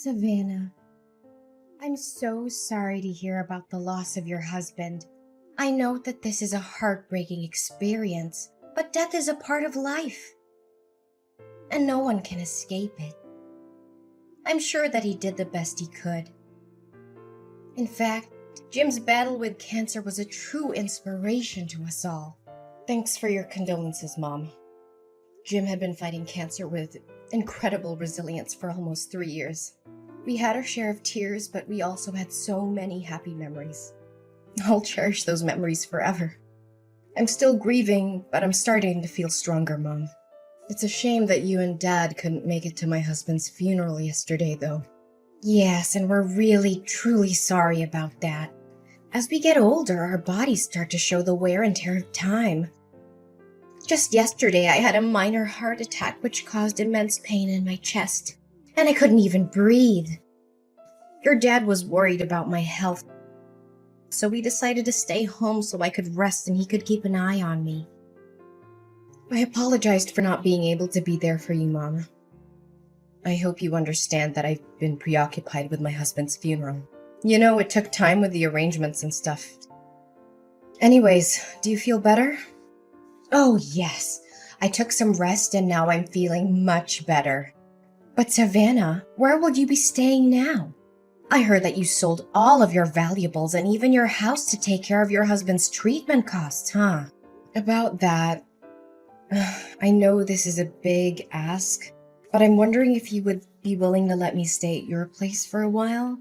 Savannah, I'm so sorry to hear about the loss of your husband. I know that this is a heartbreaking experience, but death is a part of life, and no one can escape it. I'm sure that he did the best he could. In fact, Jim's battle with cancer was a true inspiration to us all. Thanks for your condolences, Mom. Jim had been fighting cancer with incredible resilience for almost 3 years. We had our share of tears, but we also had so many happy memories. I'll cherish those memories forever. I'm still grieving, but I'm starting to feel stronger, Mom. It's a shame that you and Dad couldn't make it to my husband's funeral yesterday, though. Yes, and we're really, truly sorry about that. As we get older, our bodies start to show the wear and tear of time. Just yesterday, I had a minor heart attack which caused immense pain in my chest, and I couldn't even breathe. Your dad was worried about my health, so we decided to stay home so I could rest and he could keep an eye on me. I apologized for not being able to be there for you, Mama. I hope you understand that I've been preoccupied with my husband's funeral. You know, it took time with the arrangements and stuff. Anyways, do you feel better? Oh, yes. I took some rest and now I'm feeling much better. But Savannah, where will you be staying now? I heard that you sold all of your valuables and even your house to take care of your husband's treatment costs, huh? About that, I know this is a big ask, but I'm wondering if you would be willing to let me stay at your place for a while?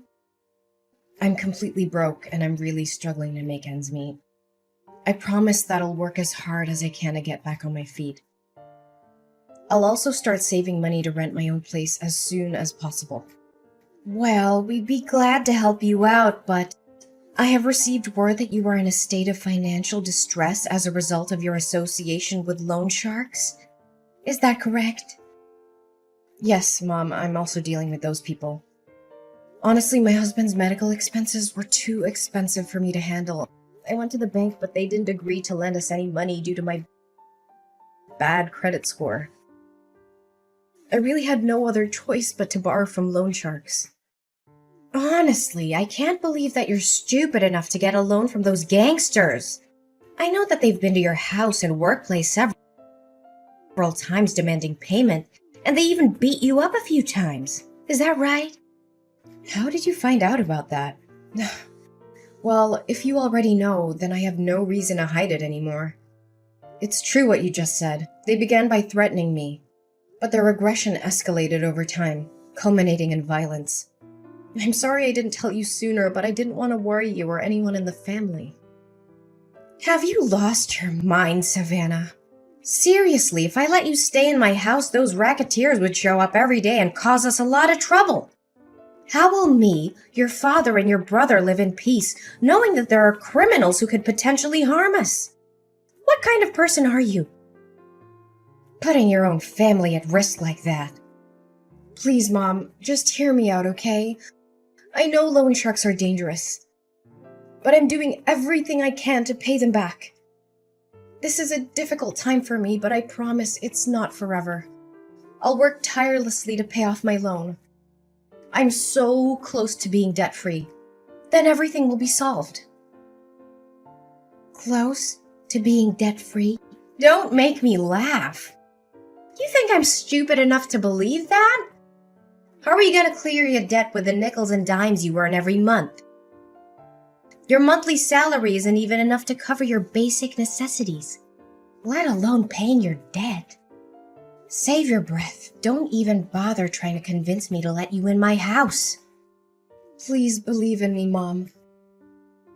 I'm completely broke and I'm really struggling to make ends meet. I promise that I'll work as hard as I can to get back on my feet. I'll also start saving money to rent my own place as soon as possible. Well, we'd be glad to help you out, but I have received word that you are in a state of financial distress as a result of your association with loan sharks. Is that correct? Yes, Mom, I'm also dealing with those people. Honestly, my husband's medical expenses were too expensive for me to handle. I went to the bank, but they didn't agree to lend us any money due to my bad credit score. I really had no other choice but to borrow from loan sharks. Honestly, I can't believe that you're stupid enough to get a loan from those gangsters. I know that they've been to your house and workplace several times demanding payment, and they even beat you up a few times. Is that right? How did you find out about that? Well, if you already know, then I have no reason to hide it anymore. It's true what you just said. They began by threatening me, but their aggression escalated over time, culminating in violence. I'm sorry I didn't tell you sooner, but I didn't want to worry you or anyone in the family. Have you lost your mind, Savannah? Seriously, if I let you stay in my house, those racketeers would show up every day and cause us a lot of trouble. How will me, your father, and your brother live in peace, knowing that there are criminals who could potentially harm us? What kind of person are you? Putting your own family at risk like that. Please, Mom, just hear me out, okay? I know loan sharks are dangerous, but I'm doing everything I can to pay them back. This is a difficult time for me, but I promise it's not forever. I'll work tirelessly to pay off my loan. I'm so close to being debt-free. Then everything will be solved. Close to being debt-free? Don't make me laugh. You think I'm stupid enough to believe that? How are you going to clear your debt with the nickels and dimes you earn every month? Your monthly salary isn't even enough to cover your basic necessities, let alone paying your debt. Save your breath. Don't even bother trying to convince me to let you in my house. Please believe in me, Mom.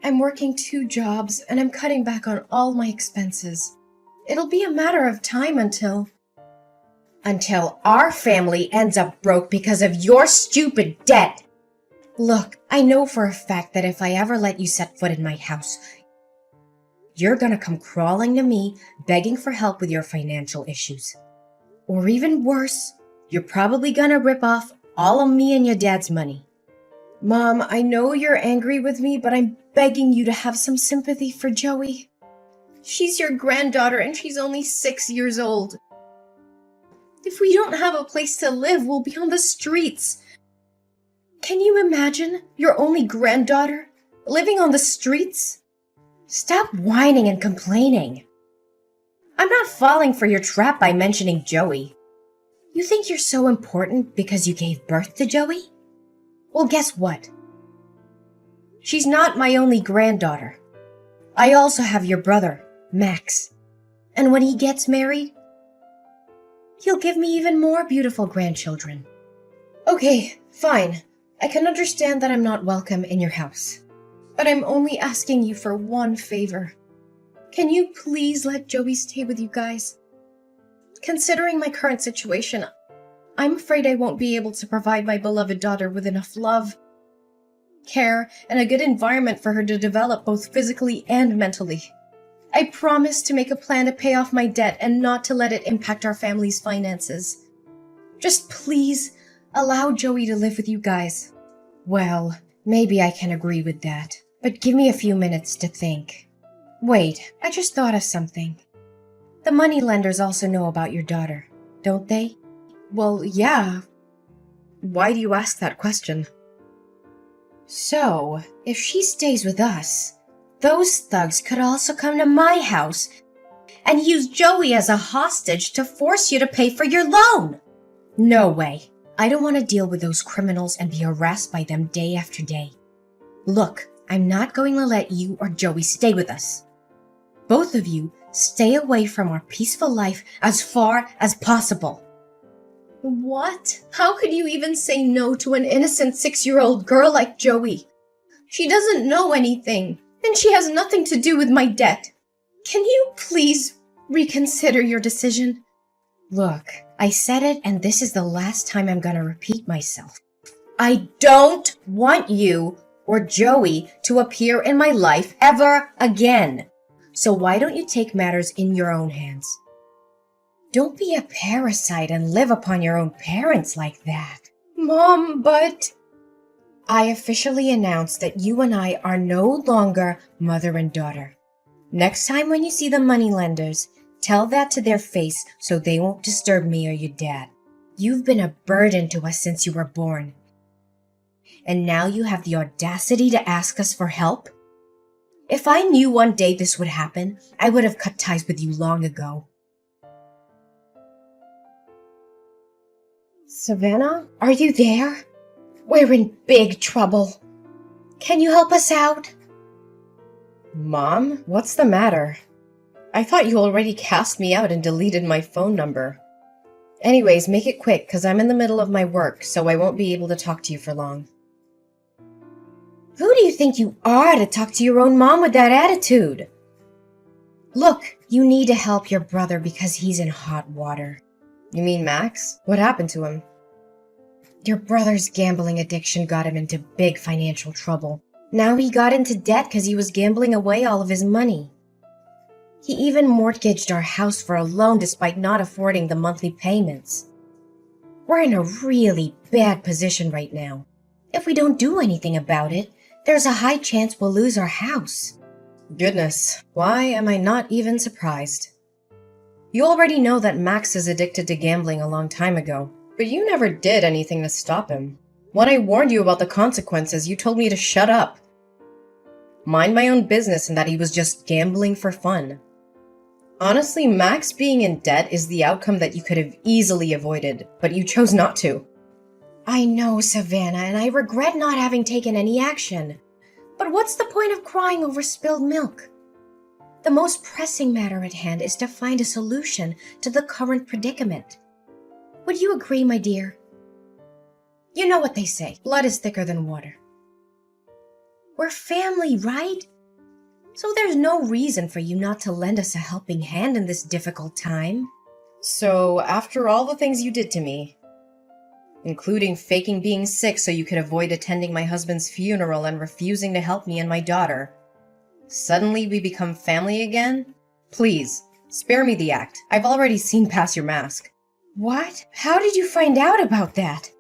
I'm working 2 jobs and I'm cutting back on all my expenses. It'll be a matter of time until our family ends up broke because of your stupid debt. Look, I know for a fact that if I ever let you set foot in my house, you're gonna come crawling to me, begging for help with your financial issues. Or even worse, you're probably gonna rip off all of me and your dad's money. Mom, I know you're angry with me, but I'm begging you to have some sympathy for Joey. She's your granddaughter and she's only 6 years old. If we don't have a place to live, we'll be on the streets. Can you imagine your only granddaughter living on the streets? Stop whining and complaining. I'm not falling for your trap by mentioning Joey. You think you're so important because you gave birth to Joey? Well, guess what? She's not my only granddaughter. I also have your brother, Max. And when he gets married, he'll give me even more beautiful grandchildren. Okay, fine. I can understand that I'm not welcome in your house. But I'm only asking you for one favor. Can you please let Joey stay with you guys? Considering my current situation, I'm afraid I won't be able to provide my beloved daughter with enough love, care, and a good environment for her to develop both physically and mentally. I promise to make a plan to pay off my debt and not to let it impact our family's finances. Just please allow Joey to live with you guys. Well, maybe I can agree with that, but give me a few minutes to think. Wait, I just thought of something. The moneylenders also know about your daughter, don't they? Well, yeah. Why do you ask that question? So, if she stays with us, those thugs could also come to my house and use Joey as a hostage to force you to pay for your loan. No way. I don't want to deal with those criminals and be harassed by them day after day. Look, I'm not going to let you or Joey stay with us. Both of you stay away from our peaceful life as far as possible. What? How could you even say no to an innocent 6-year-old girl like Joey? She doesn't know anything, and she has nothing to do with my debt. Can you please reconsider your decision? Look, I said it, and this is the last time I'm gonna repeat myself. I don't want you or Joey to appear in my life ever again. So why don't you take matters in your own hands? Don't be a parasite and live upon your own parents like that. Mom, but... I officially announce that you and I are no longer mother and daughter. Next time when you see the moneylenders, tell that to their face so they won't disturb me or your dad. You've been a burden to us since you were born. And now you have the audacity to ask us for help? If I knew one day this would happen, I would have cut ties with you long ago. Savannah, are you there? We're in big trouble. Can you help us out? Mom, what's the matter? I thought you already cast me out and deleted my phone number. Anyways, make it quick, because I'm in the middle of my work, so I won't be able to talk to you for long. Who do you think you are to talk to your own mom with that attitude? Look, you need to help your brother because he's in hot water. You mean Max? What happened to him? Your brother's gambling addiction got him into big financial trouble. Now he got into debt because he was gambling away all of his money. He even mortgaged our house for a loan despite not affording the monthly payments. We're in a really bad position right now. If we don't do anything about it, there's a high chance we'll lose our house. Goodness, why am I not even surprised? You already know that Max is addicted to gambling a long time ago, but you never did anything to stop him. When I warned you about the consequences, you told me to shut up. Mind my own business and that he was just gambling for fun. Honestly, Max being in debt is the outcome that you could have easily avoided, but you chose not to. I know, Savannah, and I regret not having taken any action. But what's the point of crying over spilled milk? The most pressing matter at hand is to find a solution to the current predicament. Would you agree, my dear? You know what they say, blood is thicker than water. We're family, right? So there's no reason for you not to lend us a helping hand in this difficult time. So, after all the things you did to me, including faking being sick so you could avoid attending my husband's funeral and refusing to help me and my daughter, suddenly we become family again? Please, spare me the act. I've already seen past your mask. What? How did you find out about that?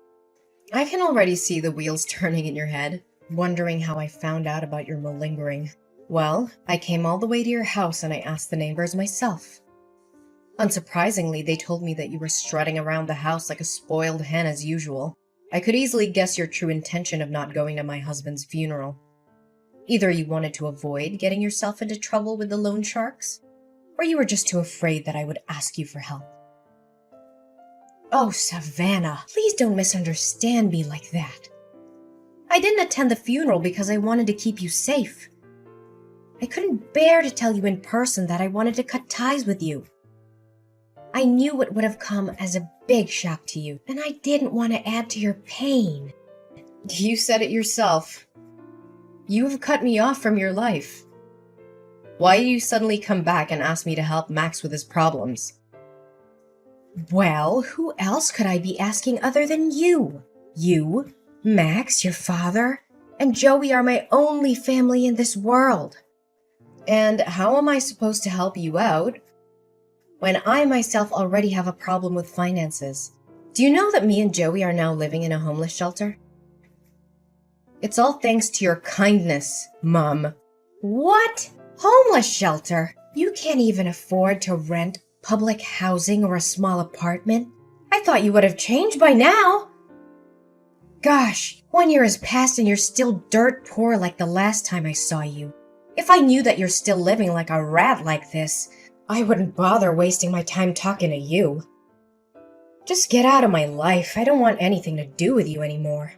I can already see the wheels turning in your head, wondering how I found out about your malingering. Well, I came all the way to your house and I asked the neighbors myself. Unsurprisingly, they told me that you were strutting around the house like a spoiled hen as usual. I could easily guess your true intention of not going to my husband's funeral. Either you wanted to avoid getting yourself into trouble with the loan sharks, or you were just too afraid that I would ask you for help. Oh, Savannah, please don't misunderstand me like that. I didn't attend the funeral because I wanted to keep you safe. I couldn't bear to tell you in person that I wanted to cut ties with you. I knew it would have come as a big shock to you, and I didn't want to add to your pain. You said it yourself. You have cut me off from your life. Why do you suddenly come back and ask me to help Max with his problems? Well, who else could I be asking other than you? You, Max, your father, and Joey are my only family in this world. And how am I supposed to help you out when I myself already have a problem with finances? Do you know that me and Joey are now living in a homeless shelter? It's all thanks to your kindness, Mom. What? Homeless shelter? You can't even afford to rent public housing or a small apartment? I thought you would have changed by now. Gosh, 1 year has passed and you're still dirt poor like the last time I saw you. If I knew that you're still living like a rat like this, I wouldn't bother wasting my time talking to you. Just get out of my life. I don't want anything to do with you anymore.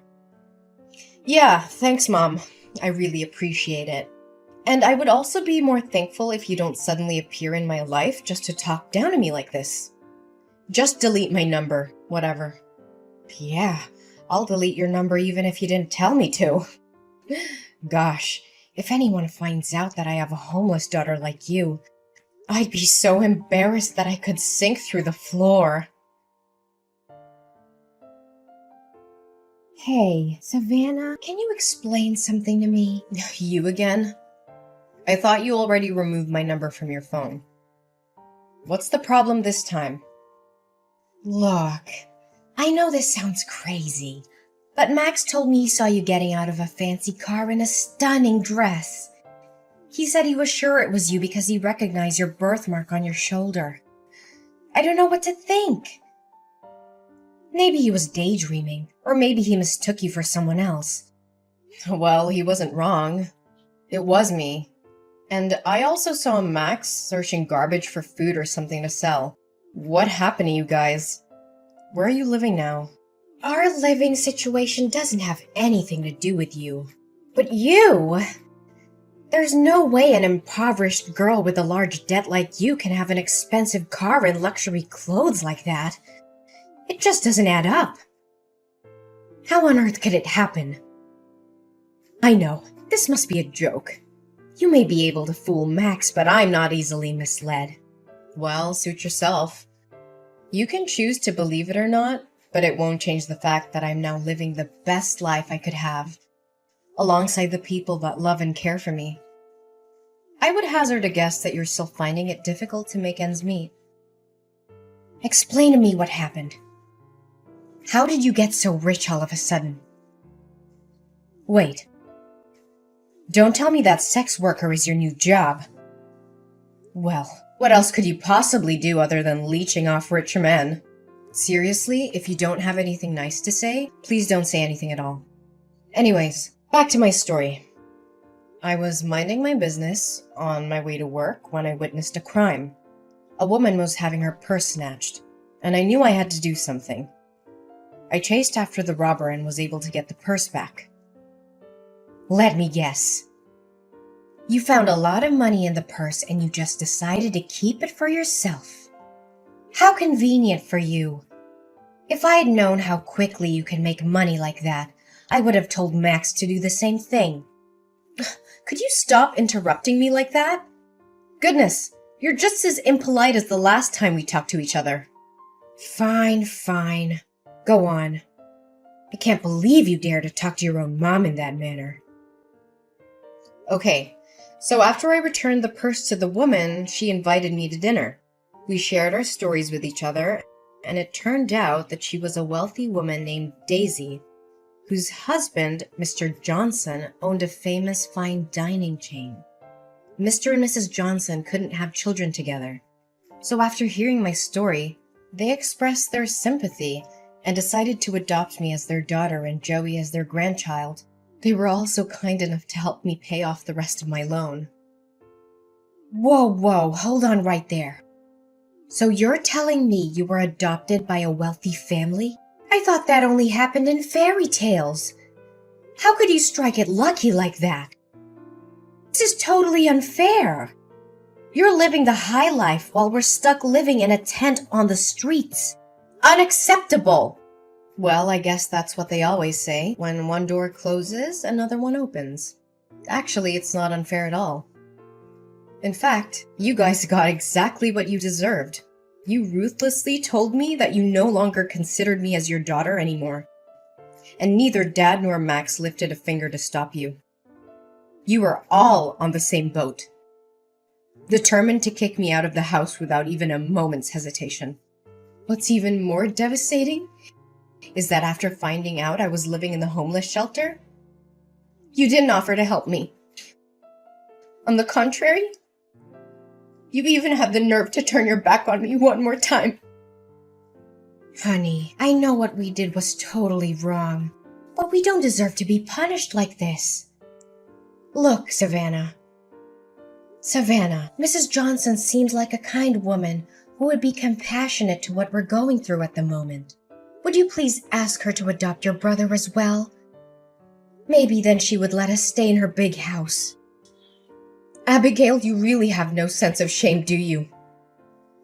Yeah, thanks, Mom. I really appreciate it. And I would also be more thankful if you don't suddenly appear in my life just to talk down to me like this. Just delete my number, whatever. Yeah, I'll delete your number even if you didn't tell me to. Gosh, if anyone finds out that I have a homeless daughter like you, I'd be so embarrassed that I could sink through the floor. Hey, Savannah, can you explain something to me? You again? I thought you already removed my number from your phone. What's the problem this time? Look, I know this sounds crazy, but Max told me he saw you getting out of a fancy car in a stunning dress. He said he was sure it was you because he recognized your birthmark on your shoulder. I don't know what to think. Maybe he was daydreaming, or maybe he mistook you for someone else. Well, he wasn't wrong. It was me. And I also saw Max searching garbage for food or something to sell. What happened to you guys? Where are you living now? Our living situation doesn't have anything to do with you. But you! There's no way an impoverished girl with a large debt like you can have an expensive car and luxury clothes like that. It just doesn't add up. How on earth could it happen? I know, this must be a joke. You may be able to fool Max, but I'm not easily misled. Well, suit yourself. You can choose to believe it or not, but it won't change the fact that I'm now living the best life I could have, alongside the people that love and care for me. I would hazard a guess that you're still finding it difficult to make ends meet. Explain to me what happened. How did you get so rich all of a sudden? Wait. Don't tell me that sex worker is your new job. Well, what else could you possibly do other than leeching off rich men? Seriously, if you don't have anything nice to say, please don't say anything at all. Anyways, back to my story. I was minding my business on my way to work when I witnessed a crime. A woman was having her purse snatched, and I knew I had to do something. I chased after the robber and was able to get the purse back. Let me guess. You found a lot of money in the purse and you just decided to keep it for yourself. How convenient for you. If I had known how quickly you can make money like that, I would have told Max to do the same thing. Could you stop interrupting me like that? Goodness, you're just as impolite as the last time we talked to each other. Fine. Go on. I can't believe you dare to talk to your own mom in that manner. Okay, so after I returned the purse to the woman, she invited me to dinner. We shared our stories with each other, and it turned out that she was a wealthy woman named Daisy, whose husband, Mr. Johnson, owned a famous fine dining chain. Mr. and Mrs. Johnson couldn't have children together, so after hearing my story, they expressed their sympathy and decided to adopt me as their daughter and Joey as their grandchild. They were also kind enough to help me pay off the rest of my loan. Whoa, hold on right there. So you're telling me you were adopted by a wealthy family? I thought that only happened in fairy tales. How could you strike it lucky like that? This is totally unfair. You're living the high life while we're stuck living in a tent on the streets. Unacceptable! Well, I guess that's what they always say. When one door closes, another one opens. Actually, it's not unfair at all. In fact, you guys got exactly what you deserved. You ruthlessly told me that you no longer considered me as your daughter anymore. And neither Dad nor Max lifted a finger to stop you. You were all on the same boat, determined to kick me out of the house without even a moment's hesitation. What's even more devastating is that after finding out I was living in the homeless shelter, you didn't offer to help me. On the contrary, you even had the nerve to turn your back on me one more time. Honey, I know what we did was totally wrong, but we don't deserve to be punished like this. Look, Savannah, Mrs. Johnson seems like a kind woman who would be compassionate to what we're going through at the moment. Would you please ask her to adopt your brother as well? Maybe then she would let us stay in her big house. Abigail, you really have no sense of shame, do you?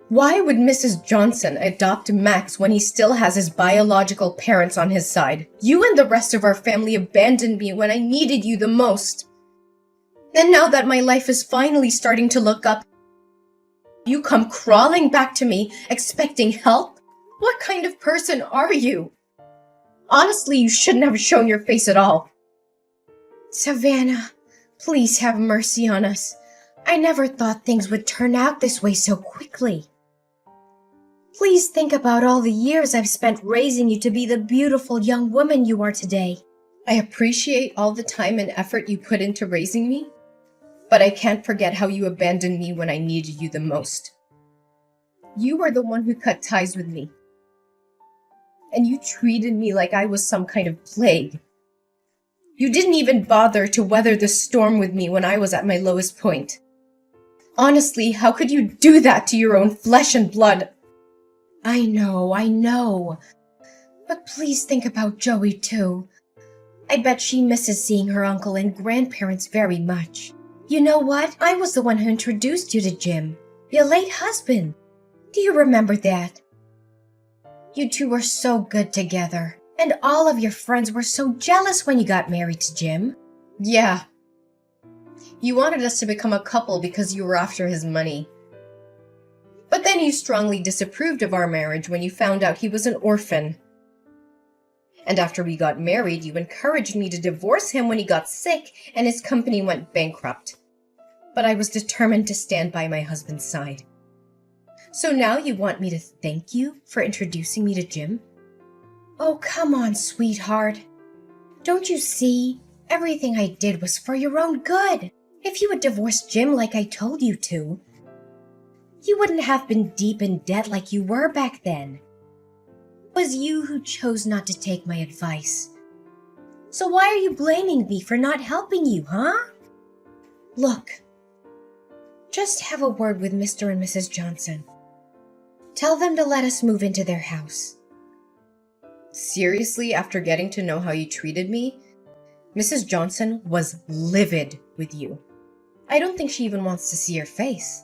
Why would Mrs. Johnson adopt Max when he still has his biological parents on his side? You and the rest of our family abandoned me when I needed you the most. And now that my life is finally starting to look up, you come crawling back to me, expecting help? What kind of person are you? Honestly, you shouldn't have shown your face at all. Savannah, please have mercy on us. I never thought things would turn out this way so quickly. Please think about all the years I've spent raising you to be the beautiful young woman you are today. I appreciate all the time and effort you put into raising me, but I can't forget how you abandoned me when I needed you the most. You were the one who cut ties with me, and you treated me like I was some kind of plague. You didn't even bother to weather the storm with me when I was at my lowest point. Honestly, how could you do that to your own flesh and blood? I know. But please think about Joey too. I bet she misses seeing her uncle and grandparents very much. You know what? I was the one who introduced you to Jim, your late husband. Do you remember that? You two were so good together, and all of your friends were so jealous when you got married to Jim. Yeah. You wanted us to become a couple because you were after his money. But then you strongly disapproved of our marriage when you found out he was an orphan. And after we got married, you encouraged me to divorce him when he got sick and his company went bankrupt. But I was determined to stand by my husband's side. So now you want me to thank you for introducing me to Jim? Oh, come on, sweetheart. Don't you see? Everything I did was for your own good. If you had divorced Jim like I told you to, you wouldn't have been deep in debt like you were back then. It was you who chose not to take my advice. So why are you blaming me for not helping you, huh? Look, just have a word with Mr. and Mrs. Johnson. Tell them to let us move into their house. Seriously, after getting to know how you treated me, Mrs. Johnson was livid with you. I don't think she even wants to see your face.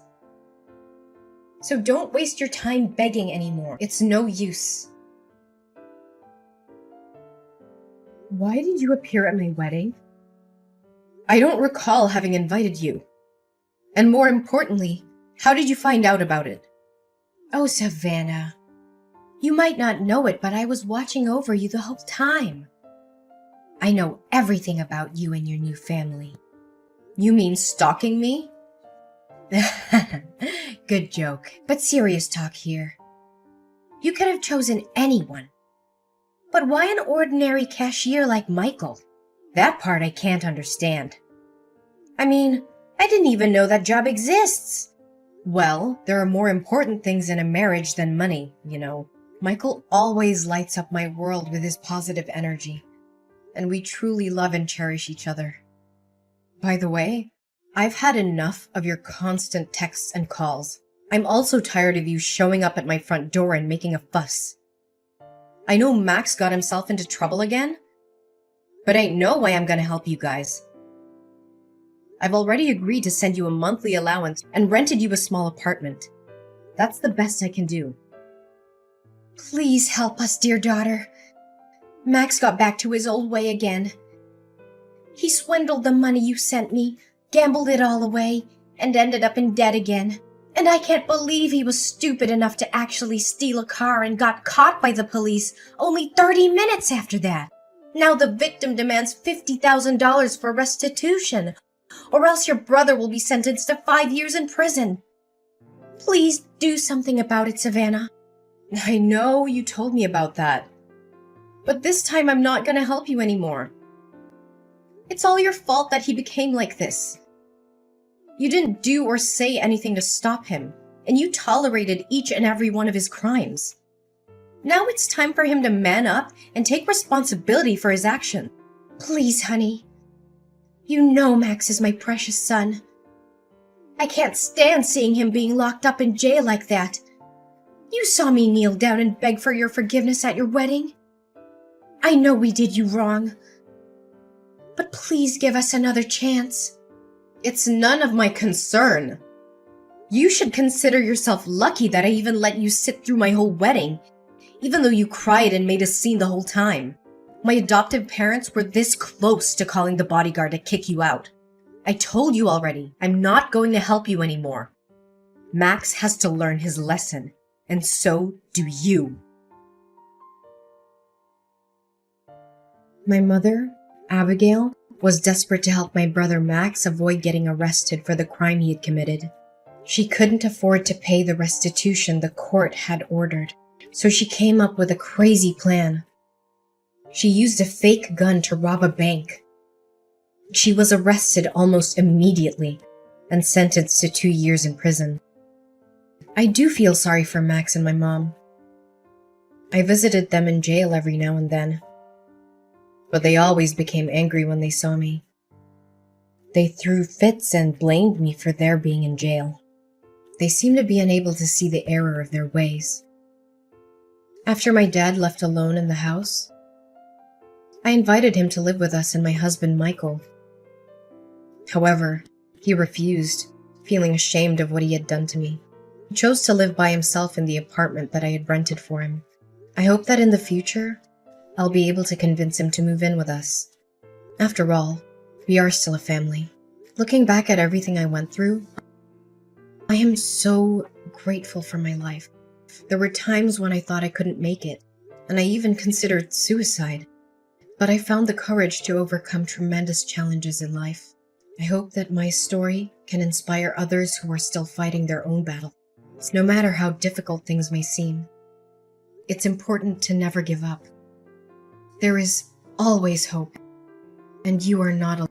So don't waste your time begging anymore. It's no use. Why did you appear at my wedding? I don't recall having invited you. And more importantly, how did you find out about it? Oh, Savannah. You might not know it, but I was watching over you the whole time. I know everything about you and your new family. You mean stalking me? Good joke, but serious talk here. You could have chosen anyone. But why an ordinary cashier like Michael? That part I can't understand. I mean, I didn't even know that job exists. Well, there are more important things in a marriage than money, you know. Michael always lights up my world with his positive energy, and we truly love and cherish each other. By the way, I've had enough of your constant texts and calls. I'm also tired of you showing up at my front door and making a fuss. I know Max got himself into trouble again, but ain't no way I'm gonna help you guys. I've already agreed to send you a monthly allowance and rented you a small apartment. That's the best I can do. Please help us, dear daughter. Max got back to his old way again. He swindled the money you sent me, gambled it all away, and ended up in debt again. And I can't believe he was stupid enough to actually steal a car and got caught by the police only 30 minutes after that. Now the victim demands $50,000 for restitution, or else your brother will be sentenced to 5 years in prison. Please do something about it, Savannah. I know you told me about that, but this time I'm not gonna help you anymore. It's all your fault that he became like this. You didn't do or say anything to stop him, and you tolerated each and every one of his crimes. Now it's time for him to man up and take responsibility for his actions. Please, honey. You know Max is my precious son. I can't stand seeing him being locked up in jail like that. You saw me kneel down and beg for your forgiveness at your wedding. I know we did you wrong. But please give us another chance. It's none of my concern. You should consider yourself lucky that I even let you sit through my whole wedding, even though you cried and made a scene the whole time. My adoptive parents were this close to calling the bodyguard to kick you out. I told you already, I'm not going to help you anymore. Max has to learn his lesson, and so do you. My mother, Abigail, was desperate to help my brother Max avoid getting arrested for the crime he had committed. She couldn't afford to pay the restitution the court had ordered, so she came up with a crazy plan. She used a fake gun to rob a bank. She was arrested almost immediately and sentenced to 2 years in prison. I do feel sorry for Max and my mom. I visited them in jail every now and then, but they always became angry when they saw me. They threw fits and blamed me for their being in jail. They seemed to be unable to see the error of their ways. After my dad left alone in the house, I invited him to live with us and my husband Michael. However, he refused, feeling ashamed of what he had done to me. He chose to live by himself in the apartment that I had rented for him. I hope that in the future, I'll be able to convince him to move in with us. After all, we are still a family. Looking back at everything I went through, I am so grateful for my life. There were times when I thought I couldn't make it, and I even considered suicide. But I found the courage to overcome tremendous challenges in life. I hope that my story can inspire others who are still fighting their own battles, no matter how difficult things may seem. It's important to never give up. There is always hope, and you are not alone.